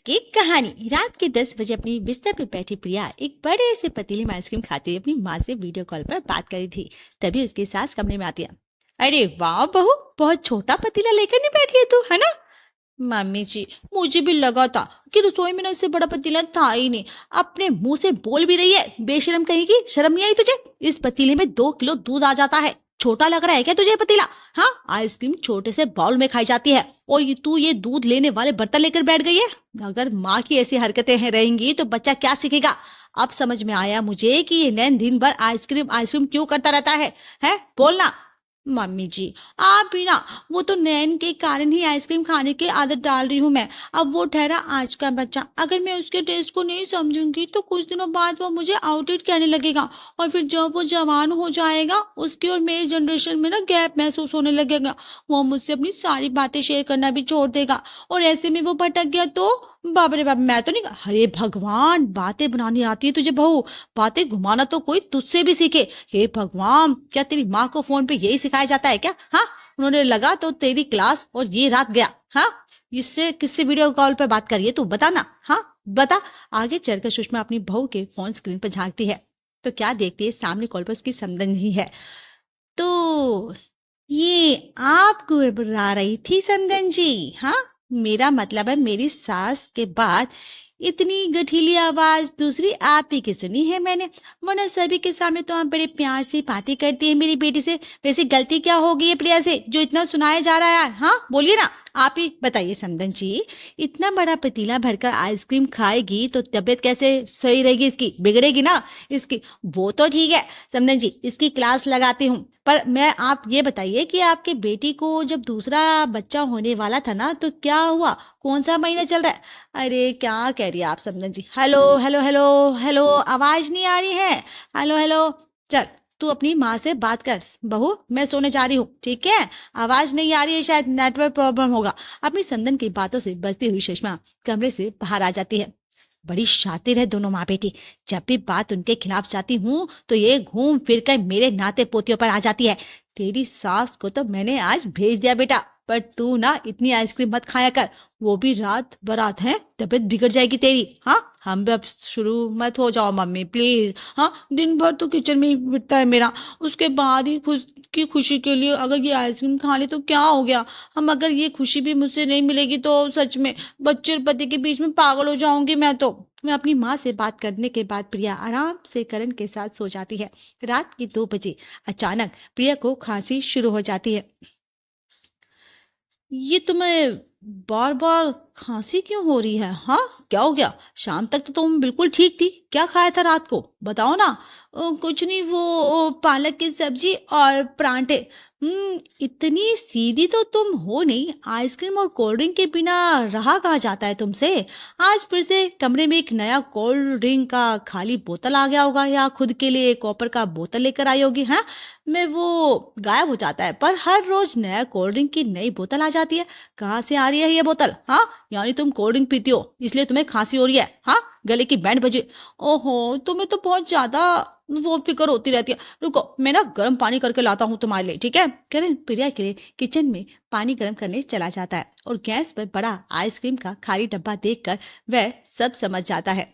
की कहानी। रात के 10 बजे अपनी बिस्तर पर बैठी प्रिया एक बड़े से पतीले में आइसक्रीम खाते हुए अपनी माँ से वीडियो कॉल पर बात कर रही थी। तभी उसकी सास कमरे में आती है। अरे वाह बहू, बहुत छोटा पतीला लेकर नहीं बैठी है तू, है ना? मम्मी जी, मुझे भी लगा था कि रसोई में ना इससे बड़ा पतीला था ही नहीं। अपने मुंह से बोल भी रही है, बेशरम कहीं की, शर्म नहीं आई तुझे? इस पतीले में 2 किलो दूध आ जाता है। छोटा लग रहा है क्या तुझे ये पतीला? हाँ, आइसक्रीम छोटे से बाउल में खाई जाती है और तू ये दूध लेने वाले बर्तन लेकर बैठ गई है। अगर माँ की ऐसी हरकतें रहेंगी तो बच्चा क्या सीखेगा? अब समझ में आया मुझे कि ये नैन दिन भर आइसक्रीम आइसक्रीम क्यों करता रहता है बोलना। मम्मी जी, आप भी ना, वो तो नैन के कारण ही आइसक्रीम खाने की आदत डाल रही हूँ मैं। अब वो ठहरा आज का बच्चा, अगर मैं उसके टेस्ट को नहीं समझूंगी तो कुछ दिनों बाद वो मुझे आउटेड कहने लगेगा और फिर जब वो जवान हो जाएगा उसकी और मेरी जनरेशन में ना गैप महसूस होने लगेगा। वो मुझसे अपनी सारी बातें शेयर करना भी छोड़ देगा और ऐसे में वो भटक गया तो बाप रे बाप, मैं तो नहीं। अरे भगवान, बातें बनानी आती है तुझे बहू? बातें घुमाना तो कोई तुझसे भी सीखे। हे भगवान, क्या तेरी माँ को फोन पे यही सिखाया जाता है क्या? हाँ, उन्होंने लगा तो तेरी क्लास और ये रात गया। हाँ, इससे किससे वीडियो कॉल पर बात करिए तू, बता ना। हाँ बता। आगे चढ़कर सुषमा अपनी बहू के फोन स्क्रीन पर झांकती है तो क्या देखती है, सामने कॉल पर उसकी समधन ही है। तो ये आप गुड़गुड़ा रही थी समधन जी? हाँ, मेरा मतलब है मेरी सास के बाद इतनी गठीली आवाज दूसरी आप ही की सुनी है मैंने। वरना सभी के सामने तो आप बड़े प्यार से बातें करती है मेरी बेटी से। वैसे गलती क्या हो गई है प्रिया से जो इतना सुनाया जा रहा है? हाँ बोलिए ना, आप ही बताइए समधन जी। इतना बड़ा पतीला भरकर आइसक्रीम खाएगी तो तबीयत कैसे सही रहेगी? इसकी बिगड़ेगी ना इसकी। वो तो ठीक है समधन जी, इसकी क्लास लगाती हूँ, पर मैं आप ये बताइए कि आपके बेटी को जब दूसरा बच्चा होने वाला था ना तो क्या हुआ? कौन सा महीना चल रहा है? अरे क्या कह रही है आप समधन जी? हेलो हेलो हेलो हेलो, आवाज नहीं आ रही है? Hello hello. चल तू अपनी माँ से बात कर बहू, मैं सोने जा रही हूँ, ठीक है? आवाज नहीं आ रही है, शायद नेटवर्क प्रॉब्लम होगा। अपनी समधन की बातों से बचती हुई सुषमा कमरे से बाहर आ जाती है। बड़ी शातिर है दोनों माँ बेटी। जब भी बात उनके खिलाफ जाती हूँ तो ये घूम फिर कर मेरे नाते पोतियों पर आ जाती है। तेरी सास को तो मैंने आज भेज दिया बेटा, पर तू ना इतनी आइसक्रीम मत खाया कर, वो भी रात बरात है, तबीयत बिगड़ जाएगी तेरी। हाँ, हम भी अब शुरू मत हो जाओ मम्मी प्लीज। हाँ, दिन भर तो किचन में ही बीतता है मेरा, उसके बाद ही की खुशी के लिए अगर ये आइसक्रीम खा ले तो क्या हो गया? हम अगर ये खुशी भी मुझसे नहीं मिलेगी तो सच में बच्चे और पति के बीच में पागल हो जाऊंगी मैं तो। मैं अपनी माँ से बात करने के बाद प्रिया आराम से करण के साथ सो जाती है। रात की 2 बजे अचानक प्रिया को खांसी शुरू हो जाती है। ये तुम्हें बार बार खांसी क्यों हो रही है? हाँ, क्या हो गया? शाम तक तो तुम बिल्कुल ठीक थी। क्या खाया था रात को, बताओ ना। कुछ नहीं, वो पालक की सब्जी और परांठे। इतनी सीधी तो तुम हो नहीं। आइसक्रीम और कोल्ड ड्रिंक के बिना रहा कहाँ जाता है तुमसे? आज फिर से कमरे में एक नया कोल्ड ड्रिंक का खाली बोतल आ गया होगा या खुद के लिए कॉपर का बोतल लेकर आई होगी। हाँ, में वो गायब हो जाता है, पर हर रोज नया कोल्ड ड्रिंक की नई बोतल आ जाती है। कहाँ से आ रही है ये बोतल? हाँ, यानी तुम कोल्ड ड्रिंक पीती हो इसलिए तुम्हें खांसी हो रही है? हाँ, गले की बैंड बजे। ओहो, तुम्हें तो बहुत ज्यादा वो फिक्र होती रहती है। रुको, मैं ना गर्म पानी करके लाता हूँ तुम्हारे लिए, ठीक है? करण प्रिया के लिए किचन में पानी गर्म करने चला जाता है और गैस पर बड़ा आइसक्रीम का खाली डब्बा देखकर वह सब समझ जाता है।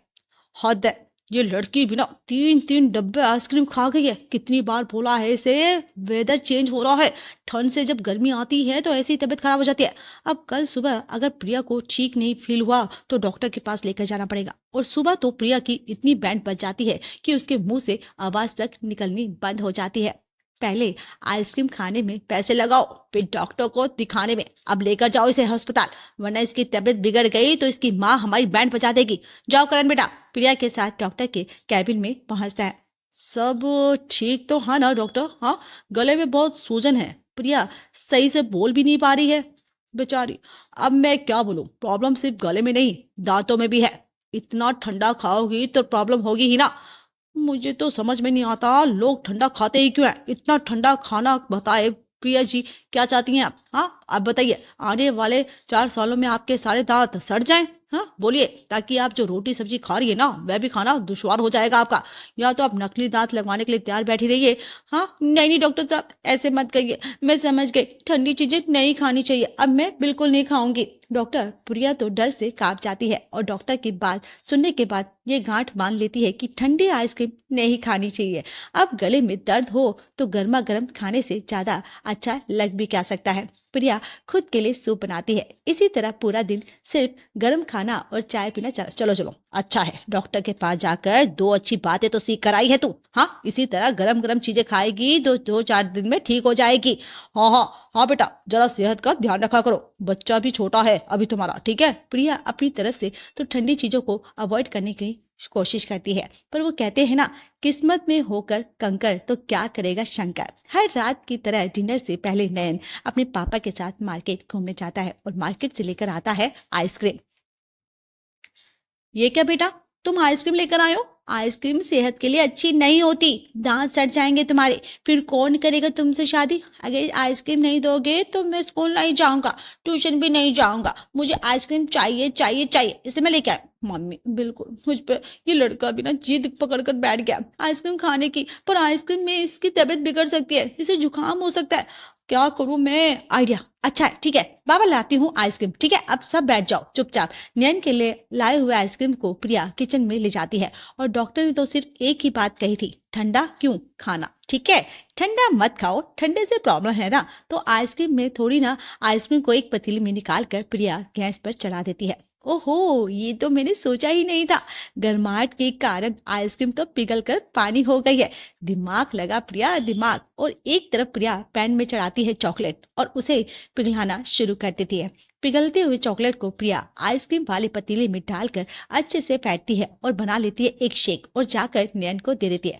हद है, ये लड़की भी ना 3-3 डब्बे आइसक्रीम खा गई है। कितनी बार बोला है इसे, वेदर चेंज हो रहा है, ठंड से जब गर्मी आती है तो ऐसी तबीयत खराब हो जाती है। अब कल सुबह अगर प्रिया को ठीक नहीं फील हुआ तो डॉक्टर के पास लेकर जाना पड़ेगा। और सुबह तो प्रिया की इतनी बैंड बज जाती है कि उसके मुंह से आवाज तक निकलनी बंद हो जाती है। पहले आइसक्रीम खाने में पैसे लगाओ, फिर डॉक्टर को दिखाने में। अब लेकर जाओ इसे अस्पताल, वरना इसकी तबीयत बिगड़ गई तो इसकी माँ हमारी बैंड बजा देगी। जाओ करण बेटा। प्रिया के साथ डॉक्टर के कैबिन में पहुंचता है। सब ठीक तो है ना डॉक्टर? हाँ, गले में बहुत सूजन है। प्रिया सही से बोल भी नहीं पा रही है बेचारी। अब मैं क्या बोलूं, प्रॉब्लम सिर्फ गले में नहीं, दांतों में भी है। इतना ठंडा खाओगी तो प्रॉब्लम होगी ही ना। मुझे तो समझ में नहीं आता लोग ठंडा खाते ही क्यों है? इतना ठंडा खाना बताए प्रिया जी, क्या चाहती हैं आप? हाँ, आप बताइए, आने वाले 4 सालों में आपके सारे दांत सड़ जाएं? हाँ बोलिए, ताकि आप जो रोटी सब्जी खा रही है ना वह भी खाना दुश्वार हो जाएगा आपका। या तो आप नकली दांत लगवाने के लिए तैयार बैठी रहिए। हाँ, नहीं नहीं डॉक्टर साहब, ऐसे मत कहिए, मैं समझ गई, ठंडी चीजें नहीं खानी चाहिए, अब मैं बिल्कुल नहीं खाऊंगी। डॉक्टर प्रिया तो डर से कांप जाती है और डॉक्टर की बात सुनने के बाद ये गांठ मान लेती है कि ठंडी आइसक्रीम नहीं खानी चाहिए। अब गले में दर्द हो तो गर्मा गर्म खाने से ज्यादा अच्छा लग भी क्या सकता है। प्रिया खुद के लिए सूप बनाती है। इसी तरह पूरा दिन सिर्फ गर्म खाना और चाय पीना। चलो चलो, अच्छा है, डॉक्टर के पास जाकर 2 अच्छी बातें तो सीख कर आई है तू। हाँ, इसी तरह गरम गरम चीजें खाएगी तो 2-4 दिन में ठीक हो जाएगी। हाँ हाँ हाँ बेटा, जरा सेहत का ध्यान रखा करो, बच्चा भी छोटा है अभी तुम्हारा, ठीक है। प्रिया अपनी तरफ से तो ठंडी चीजों को अवॉइड करने की कोशिश करती है, पर वो कहते हैं ना, किस्मत में होकर कंकर तो क्या करेगा शंकर। हर रात की तरह डिनर से पहले नयन अपने पापा के साथ मार्केट घूमने जाता है और मार्केट से लेकर आता है आइसक्रीम। ये क्या बेटा, तुम आइसक्रीम लेकर आए हो? आइसक्रीम सेहत के लिए अच्छी नहीं होती, दांत सड़ जाएंगे तुम्हारे। फिर कौन करेगा तुमसे शादी? अगर आइसक्रीम नहीं दोगे तो मैं स्कूल नहीं जाऊंगा, ट्यूशन भी नहीं जाऊंगा। मुझे आइसक्रीम चाहिए चाहिए चाहिए, इसलिए मैं लेके आया। मम्मी, बिल्कुल मुझ पे ये लड़का भी ना जिद पकड़ कर बैठ गया आइसक्रीम खाने की, पर आइसक्रीम में इसकी तबीयत बिगड़ सकती है, इसे जुकाम हो सकता है। क्या करूं मैं? आइडिया अच्छा है, ठीक है बाबा, लाती हूँ आइसक्रीम। ठीक है, अब सब बैठ जाओ चुपचाप। नयन के लिए लाए हुए आइसक्रीम को प्रिया किचन में ले जाती है और डॉक्टर ने तो सिर्फ एक ही बात कही थी, ठंडा क्यों खाना, ठीक है, ठंडा मत खाओ, ठंडे से प्रॉब्लम है ना। तो आइसक्रीम में थोड़ी ना, आइसक्रीम को एक पतीली में निकाल कर प्रिया गैस पर चढ़ा देती है। ओहो, ये तो मैंने सोचा ही नहीं था, गर्माहट के कारण आइसक्रीम तो पिघल कर पानी हो गई है। दिमाग लगा प्रिया, दिमाग। और एक तरफ प्रिया पैन में चढ़ाती है चॉकलेट और उसे पिघलाना शुरू कर देती है। पिघलते हुए चॉकलेट को प्रिया आइसक्रीम वाले पतीले में डालकर अच्छे से फेंटती है और बना लेती है एक शेक और जाकर नयन को दे देती है।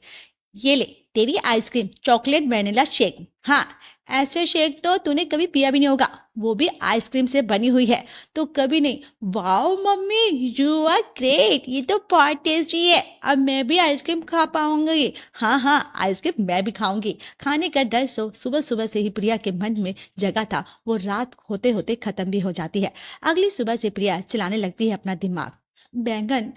ये ले तेरी आइसक्रीम, चॉकलेट वेनिला शेक। हाँ, ऐसे शेक तो तूने कभी पिया भी नहीं होगा, वो भी आइसक्रीम से बनी हुई है तो कभी नहीं। Wow mummy, you are great, ये तो बहुत टेस्टी है, अब मैं भी आइसक्रीम खा पाऊंगी। हाँ हाँ, आइसक्रीम मैं भी खाऊंगी। खाने का डर सुबह सुबह से ही प्रिया के मन में जगा था, वो रात होते होते खत्म भी हो जाती है। अगली सुबह से प्रिया चलाने लगती है अपना दिमाग। बैंगन,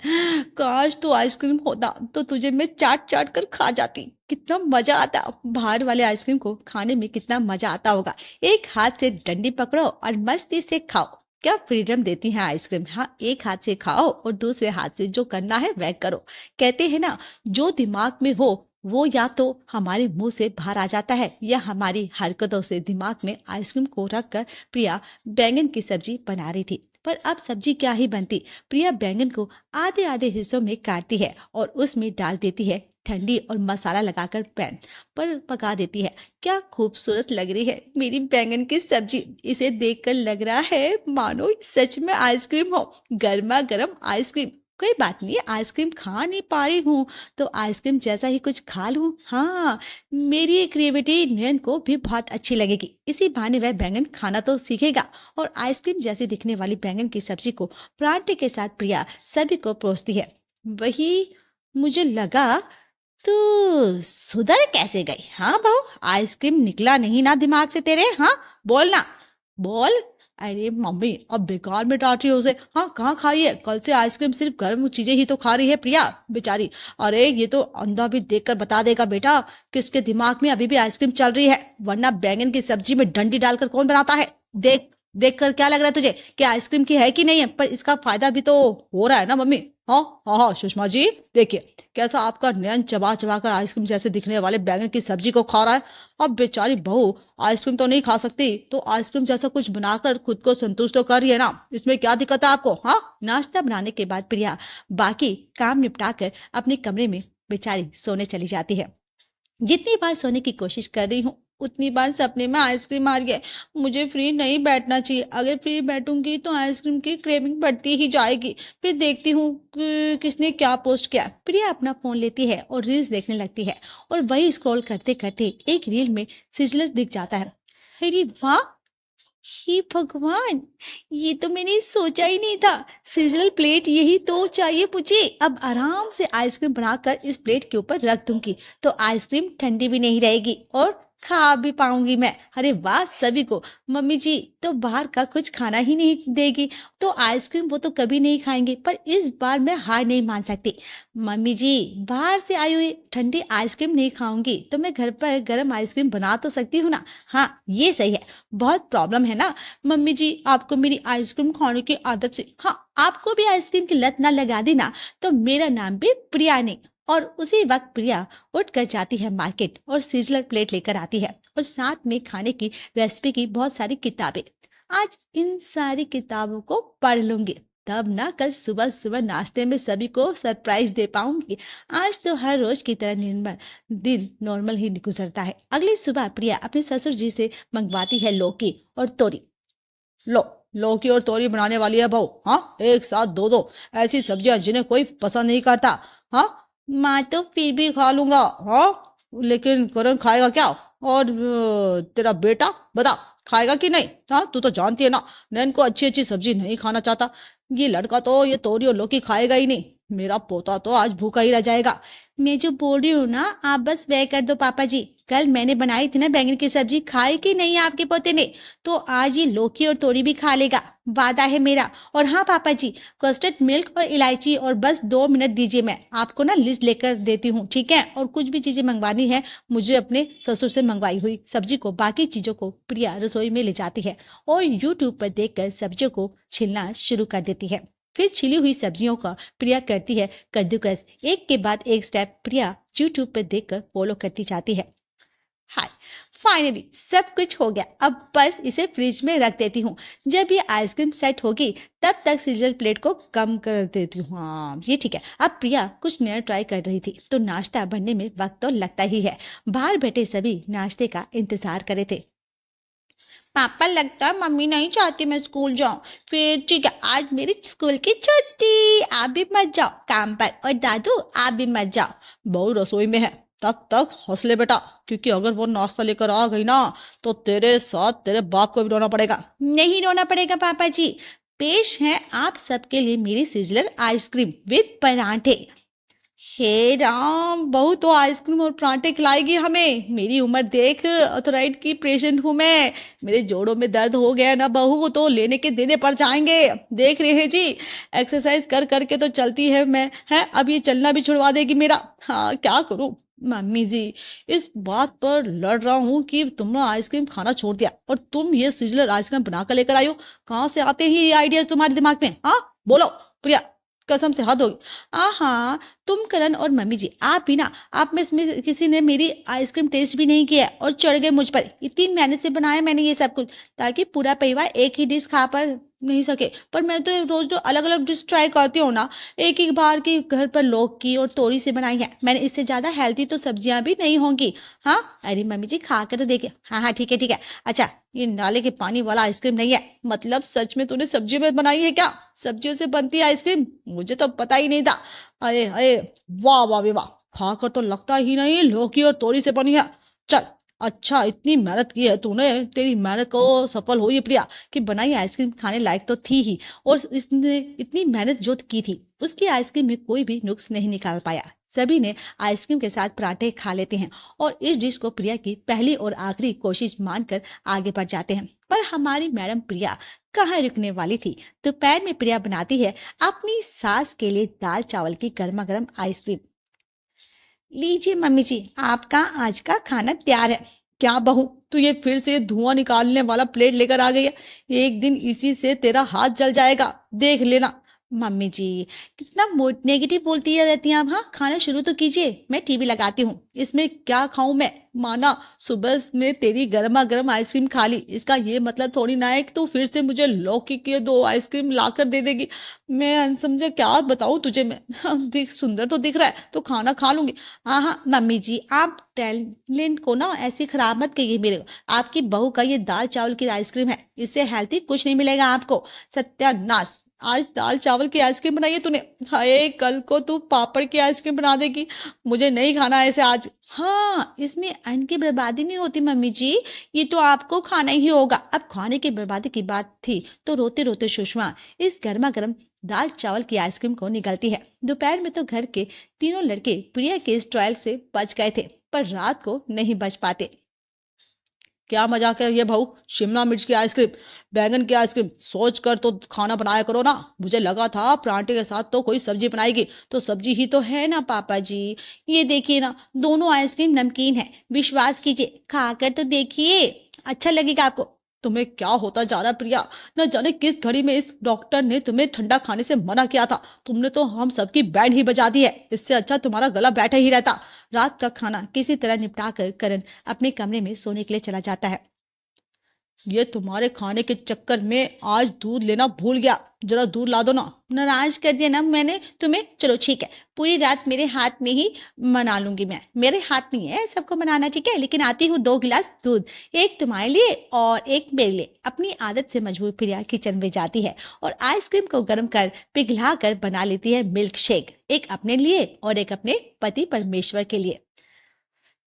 काश तो आइसक्रीम होता तो तुझे मैं चाट चाट कर खा जाती, कितना मजा आता। बाहर वाले आइसक्रीम को खाने में कितना मजा आता होगा। एक हाथ से डंडी पकड़ो और मस्ती से खाओ, क्या फ्रीडम देती है आइसक्रीम। हाँ, एक हाथ से खाओ और दूसरे हाथ से जो करना है वह करो। कहते हैं ना, जो दिमाग में हो वो या तो हमारे मुंह से बाहर आ जाता है या हमारी हरकतों से। दिमाग में आइसक्रीम को रखकर प्रिया बैंगन की सब्जी बना रही थी, पर अब सब्जी क्या ही बनती। प्रिया बैंगन को आधे आधे हिस्सों में काटती है और उसमें डाल देती है ठंडी और मसाला लगाकर पैन पर पका देती है। क्या खूबसूरत लग रही है मेरी बैंगन की सब्जी, इसे देखकर लग रहा है मानो सच में आइसक्रीम हो, गर्मा गर्म आइसक्रीम। कोई बात नहीं, आइसक्रीम खा नहीं पा रही हूँ तो आइसक्रीम जैसा ही कुछ खा लूं। हाँ, मेरी ये क्रिएटिविटी नयन को भी बहुत अच्छी लगेगी, इसी बहाने वह बैंगन खाना तो सीखेगा। और आइसक्रीम जैसी दिखने वाली बैंगन की सब्जी को पराठे के साथ प्रिया सभी को परोसती है। वही मुझे लगा, तू सुधर कैसे गई? हाँ बहू, आइसक्रीम निकला नहीं ना दिमाग से तेरे? हाँ बोल ना, बोल। अरे मम्मी, अब बेकार में डांट रही हो उसे। हाँ, कहाँ खाई है? कल से आइसक्रीम सिर्फ गर्म चीजें ही तो खा रही है प्रिया बेचारी। अरे ये तो अंधा भी देखकर बता देगा बेटा किसके दिमाग में अभी भी आइसक्रीम चल रही है, वरना बैंगन की सब्जी में डंडी डालकर कौन बनाता है? देख देख कर क्या लग रहा है तुझे कि आइसक्रीम की है कि नहीं है? पर इसका फायदा भी तो हो रहा है ना मम्मी। हाँ हाँ हाँ सुषमा जी, देखिए कैसा आपका नयन चबा चबा कर आइसक्रीम जैसे दिखने वाले बैंगन की सब्जी को खा रहा है। अब बेचारी बहू आइसक्रीम तो नहीं खा सकती तो आइसक्रीम जैसा कुछ बनाकर खुद को संतुष्ट तो कर रही है ना, इसमें क्या दिक्कत है आपको? हाँ। नाश्ता बनाने के बाद प्रिया बाकी काम निपटा कर अपने कमरे में बेचारी सोने चली जाती है। जितनी बार सोने की कोशिश कर रही हूँ उतनी बार सपने में आइसक्रीम आ रही है। मुझे फ्री नहीं बैठना चाहिए, अगर फ्री बैठूंगी तो आइसक्रीम की क्रेविंग बढ़ती ही जाएगी। फिर देखती हूँ कि किसने क्या पोस्ट किया। प्रिया अपना फोन लेती है और रील्स देखने लगती है और वही स्क्रॉल करते करते एक रील में सिजलर दिख जाता है। अरे वाह, हे भगवान, ये तो मैंने सोचा ही नहीं था। सिजल प्लेट यही तो चाहिए मुझे। अब आराम से आइसक्रीम बनाकर इस प्लेट के ऊपर रख दूंगी तो आइसक्रीम ठंडी भी नहीं रहेगी और खा भी पाऊंगी मैं। अरे वाह, सभी को। मम्मी जी तो बाहर का कुछ खाना ही नहीं देगी, तो आइसक्रीम वो तो कभी नहीं खाएंगे, पर इस बार मैं हार नहीं मान सकती। मम्मी जी, बाहर से आई हुई ठंडी आइसक्रीम नहीं खाऊंगी, तो मैं घर पर गर्म आइसक्रीम बना तो सकती हूँ ना। हाँ, ये सही है। बहुत प्रॉब्लम है ना मम्मी जी आपको मेरी आइसक्रीम खाने की आदत से। हाँ, आपको भी आइसक्रीम की लत ना लगा दी ना, तो मेरा नाम भी प्रिया नहीं। और उसी वक्त प्रिया उठ कर जाती है मार्केट और सीजलर प्लेट लेकर आती है, और साथ में खाने की रेसिपी की बहुत सारी किताबें। आज इन सारी किताबों को पढ़ लूंगी, तब ना कल सुबह सुबह नाश्ते में सभी को सरप्राइज दे पाऊंगी। आज तो हर रोज की तरह निर्मल दिन नॉर्मल ही गुजरता है। अगली सुबह प्रिया अपने ससुर जी से मंगवाती है लौकी और तोरी। लो, लौकी और तोरी बनाने वाली है बहू। हाँ, एक साथ दो दो ऐसी सब्जियां जिन्हें कोई पसंद नहीं करता। हाँ, मैं तो फिर भी खा लूंगा। हाँ, लेकिन करण खाएगा क्या? और तेरा बेटा बता, खाएगा कि नहीं? हाँ, तू तो जानती है ना, नैन को अच्छी अच्छी सब्जी नहीं खाना चाहता। ये लड़का तो ये तोरी और लौकी खाएगा ही नहीं। मेरा पोता तो आज भूखा ही रह जाएगा। मैं जो बोल रही हूँ ना, आप बस वे कर दो पापा जी। कल मैंने बनाई थी ना बैंगन की सब्जी, खाई कि नहीं आपके पोते ने? तो आज ये लौकी और तोरी भी खा लेगा, वादा है मेरा। और हाँ पापा जी, कस्टर्ड मिल्क और इलायची, और बस 2 मिनट दीजिए, मैं आपको ना लिस्ट लेकर देती हूँ, ठीक है? और कुछ भी चीजें मंगवानी है मुझे अपने ससुर से मंगवाई हुई सब्जी को, बाकी चीजों को प्रिया रसोई में ले जाती है और यूट्यूब पर देखकर सब्जियों को छिलना शुरू कर देती है। फिर छिली हुई सब्जियों का प्रिया करती है कद्दूकस। एक के बाद एक स्टेप प्रिया यूट्यूब पर देखकर फॉलो करती जाती है। हाय, फाइनली सब कुछ हो गया। अब बस इसे फ्रिज में रख देती हूँ। जब ये आइसक्रीम सेट होगी तब तक सीजर प्लेट को कम कर देती हूँ। हाँ, ये ठीक है। अब प्रिया कुछ नया ट्राई कर रही थी, तो नाश्ता बनने में वक्त तो लगता ही है। बाहर बैठे सभी नाश्ते का इंतजार करे थे। पापा, लगता है मम्मी नहीं चाहती मैं स्कूल जाऊं। फिर ठीक है, आज मेरी स्कूल की छुट्टी। आप भी मत जाओ काम पर, और दादू आप भी मत जाओ। बहू रसोई में है, तब तक हौसले बेटा, क्योंकि अगर वो नाश्ता लेकर आ गई ना, तो तेरे साथ तेरे बाप को भी रोना पड़ेगा। नहीं रोना पड़ेगा पापा जी। पेश है आप सबके लिए मेरी सिजलर आइसक्रीम विद पराठे। हे राम, बहू तो आइसक्रीम और पराठे खिलाएगी हमें। मेरी उम्र देख, अर्थराइट की पेशेंट हूं मैं। मेरे जोड़ों में दर्द हो गया ना बहू, तो लेने के देने पड़ जाएंगे। देख रहे हैं जी, एक्सरसाइज कर करके तो चलती है मैं, है अब ये चलना भी छुड़वा देगी मेरा। हाँ, क्या करूं मम्मी जी, इस बात पर लड़ रहा हूँ कि तुमने आइसक्रीम खाना छोड़ दिया और तुम ये सिजलर आइसक्रीम बनाकर लेकर आई हो। कहाँ से आते हैं ये आइडियाज तुम्हारे दिमाग में? हाँ, बोलो प्रिया, कसम से हद होगी। हाँ, तुम करण और मम्मी जी, आप भी ना, आप में इसमें किसी ने मेरी आइसक्रीम टेस्ट भी नहीं किया और चढ़ गए मुझ पर। इतनी मेहनत से बनाया मैंने ये सब कुछ, ताकि पूरा परिवार एक ही डिश खा पर नहीं सके। पर मैं तो रोज तो अलग अलग डिश ट्राई करती हूँ ना। एक ही बार की घर पर लौकी और तोरी से बनाई है मैंने, इससे ज्यादा हेल्थी तो सब्जियां भी नहीं होंगी। हाँ, अरे मम्मी जी खा कर तो देखिए। हाँ हाँ, ठीक है ठीक है। अच्छा, ये नाले के पानी वाला आइसक्रीम नहीं है? मतलब सच में तूने सब्जियों में बनाई है क्या? सब्जियों से बनती है आइसक्रीम? मुझे तो पता ही नहीं था। अरे अरे, वाह वाह वाह, खाकर तो लगता ही नहीं लौकी और तोरी से बनी है। चल, अच्छा इतनी मेहनत की है तूने, तेरी मेहनत को सफल हुई है प्रिया, कि बनाई आइसक्रीम खाने लायक तो थी ही। और इसने इतनी मेहनत जो की थी, उसकी आइसक्रीम में कोई भी नुक्स नहीं निकाल पाया। सभी ने आइसक्रीम के साथ पराठे खा लेते हैं और इस डिश को प्रिया की पहली और आखिरी कोशिश मानकर आगे बढ़ जाते हैं। पर हमारी मैडम प्रिया कहाँ रुकने वाली थी। दोपहर में प्रिया बनाती है अपनी सास के लिए दाल चावल की गर्मा गर्म आइसक्रीम। लीजिए मम्मी जी, आपका आज का खाना तैयार है। क्या बहू, तू ये फिर से धुआं निकालने वाला प्लेट लेकर आ गई है? एक दिन इसी से तेरा हाथ जल जाएगा, देख लेना। मम्मी जी, कितना नेगेटिव बोलती है रहती हैं आप। हाँ, खाना शुरू तो कीजिए, मैं टीवी लगाती हूँ। इसमें क्या खाऊं मैं? माना सुबह में तेरी गर्मा गर्म आइसक्रीम खा ली, इसका ये मतलब थोड़ी ना है कि तू फिर से मुझे लौकी के 2 आइसक्रीम लाकर दे देगी। मैं अनसमझा क्या बताऊं तुझे मैं। देख, सुंदर तो दिख रहा है तो खाना खा लूंगी। हाँ हाँ मम्मी जी, आप टैलेंट को ना ऐसे खराब मत कहिए मेरे को। आपकी बहू का ये दाल चावल की आइसक्रीम है, इससे हेल्थी कुछ नहीं मिलेगा आपको। सत्यानाश, आज दाल चावल की आइसक्रीम बनाई है तूने। हाय, कल को तू पापड़ की आइसक्रीम बना देगी। मुझे नहीं खाना ऐसे आज। हाँ, इसमें अन्न की बर्बादी नहीं होती मम्मी जी, ये तो आपको खाना ही होगा। अब खाने की बर्बादी की बात थी तो रोते रोते सुषमा इस गर्मा गर्म दाल चावल की आइसक्रीम को निगलती है। दोपहर में तो घर के तीनों लड़के प्रिया के इस ट्रायल से बच गए थे, पर रात को नहीं बच पाते। क्या मजाक है ये भाऊ, शिमला मिर्च की आइसक्रीम, बैंगन की आइसक्रीम, सोच कर तो खाना बनाया करो ना। मुझे लगा था परांठे के साथ तो कोई सब्जी बनाएगी, तो सब्जी ही तो है ना पापा जी। ये देखिए ना, दोनों आइसक्रीम नमकीन है, विश्वास कीजिए, खाकर तो देखिए, अच्छा लगेगा आपको। तुम्हें क्या होता जा रहा है प्रिया, न जाने किस घड़ी में इस डॉक्टर ने तुम्हें ठंडा खाने से मना किया था। तुमने तो हम सबकी बैंड ही बजा दी है। इससे अच्छा तुम्हारा गला बैठा ही रहता। रात का खाना किसी तरह निपटा कर करण अपने कमरे में सोने के लिए चला जाता है। ये तुम्हारे खाने के चक्कर में आज दूध लेना भूल गया, जरा दूध ला दो ना। नाराज कर दिया ना मैंने तुम्हें, चलो ठीक है, पूरी रात मेरे हाथ में ही मना लूंगी मैं, मेरे हाथ में है सबको मनाना, ठीक है, लेकिन आती हूँ 2 गिलास दूध, एक तुम्हारे लिए और एक मेरे लिए। अपनी आदत से मजबूर प्रिया किचन में जाती है और आइसक्रीम को गर्म कर पिघला कर बना लेती है मिल्क शेक, एक अपने लिए और एक अपने पति परमेश्वर के लिए।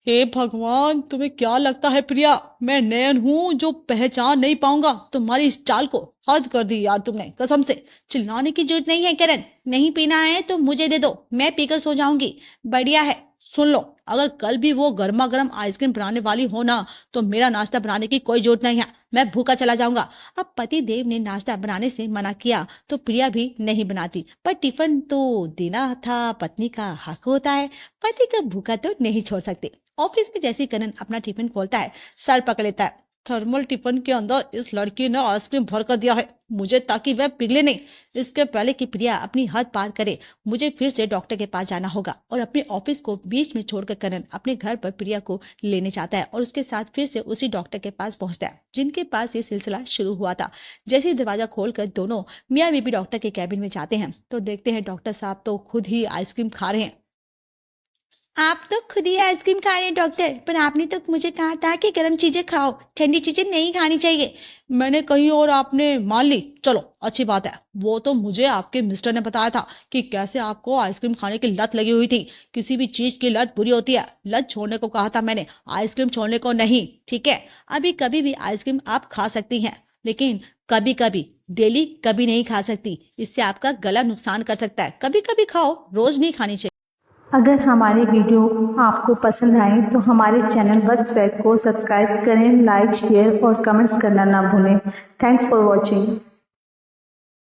हे भगवान, तुम्हें क्या लगता है प्रिया, मैं नयन हूं जो पहचान नहीं पाऊंगा तुम्हारी इस चाल को। हद कर दी यार तुमने, कसम से। चिल्लाने की जरूरत नहीं है करण, नहीं पीना है तो मुझे दे दो, मैं पीकर सो जाऊंगी। बढ़िया है, सुन लो, अगर कल भी वो गर्मा गर्म आइसक्रीम बनाने वाली हो ना, तो मेरा नाश्ता बनाने की कोई जरूरत नहीं है, मैं भूखा चला जाऊंगा। अब पति देव ने नाश्ता बनाने से मना किया तो प्रिया भी नहीं बनाती, पर टिफिन तो देना था, पत्नी का हक होता है, पति का भूखा तो नहीं छोड़ सकते। ऑफिस में जैसे ही करण अपना टिफिन खोलता है, सर पकड़ लेता है। थर्मल टिफिन के अंदर इस लड़की ने आइसक्रीम भर कर दिया है मुझे, ताकि वह पिघले नहीं। इसके पहले कि प्रिया अपनी हद पार करे, मुझे फिर से डॉक्टर के पास जाना होगा। और अपने ऑफिस को बीच में छोड़कर करण अपने घर पर प्रिया को लेने जाता है और उसके साथ फिर से उसी डॉक्टर के पास पहुंचता है जिनके पास ये सिलसिला शुरू हुआ था। जैसे ही दरवाजा खोलकर दोनों मियाँ बीबी डॉक्टर के कैबिन में जाते हैं तो देखते हैं डॉक्टर साहब तो खुद ही आइसक्रीम खा रहे हैं। आप तो खुद ही आइसक्रीम खा रहे हैं डॉक्टर, पर आपने तो मुझे कहा था कि गर्म चीजें खाओ, ठंडी चीजें नहीं खानी चाहिए। मैंने कहीं और आपने मान ली, चलो अच्छी बात है। वो तो मुझे आपके मिस्टर ने बताया था कि कैसे आपको आइसक्रीम खाने की लत लगी हुई थी। किसी भी चीज की लत बुरी होती है, लत छोड़ने को कहा था मैंने, आइसक्रीम छोड़ने को नहीं, ठीक है। अभी कभी भी आइसक्रीम आप खा सकती हैं, लेकिन कभी कभी, डेली कभी नहीं खा सकती, इससे आपका गला नुकसान कर सकता है। कभी कभी खाओ, रोज नहीं खानी चाहिए। अगर हमारी वीडियो आपको पसंद आए तो हमारे चैनल बज स्वैग को सब्सक्राइब करें, लाइक, शेयर और कमेंट्स करना ना भूलें। Thanks for watching.